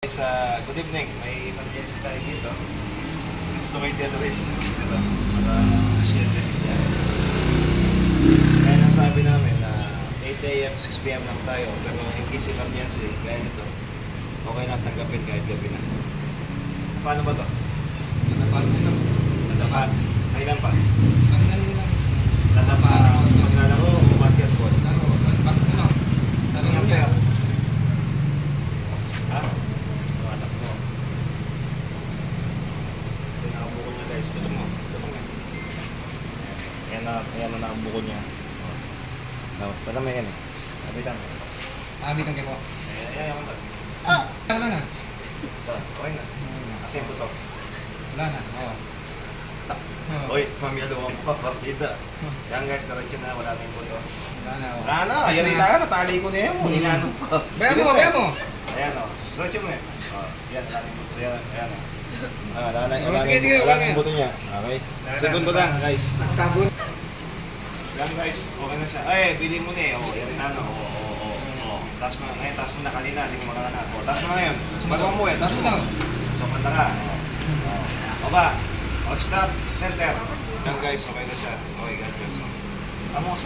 Good evening. May emergency tayo dito. Gusto kayo address. Ito. Para share din. Yan. Kaya nasabi namin na 8 a.m. 6 p.m. lang tayo. Pero in case emergency, kaya nito, okay lang tanggapin kahit gabi na. Paano ba to? Nadapat nito. Nadapat. Kailan pa? Kailan nila? Nadapat. Maglalaro o basketball? Laro. Basketball lang. Ano nga sa'yo? Ha? Anak mo. Pinakabuko niya guys. Ito mo. Ayan na nakabuko niya. Pala may yan eh. Kapitan. Kang kayo po. Ayan ako. Wala na. Ito. Okay na. Kasi ito to. Wala na. Oo. Hoy, mamaya daw ang partida. Yan guys, naradyo na. Wala na yung buto. Wala na. Oo. Wala na. Ayan na. Natali ko na yan. Ninanong ko. Bayan mo, bayan mo. Ayan o. Naradyo mo eh. Yan, wala na yung buto. Ayan o. Wala na yung buto niya. Okay. Segundo lang guys. Tabon. Yan guys, okay na siya. Ay, pili mo na eh. O, yan na. O. Taas mo. Ngayon, taas mo na kanina. Hindi mo makakana. O, taas mo na ngayon. Bago mo eh. Taas mo na. So, kanta ka. O ba? O, stop. Center. Yan guys, okay na siya. Okay, God bless. Amo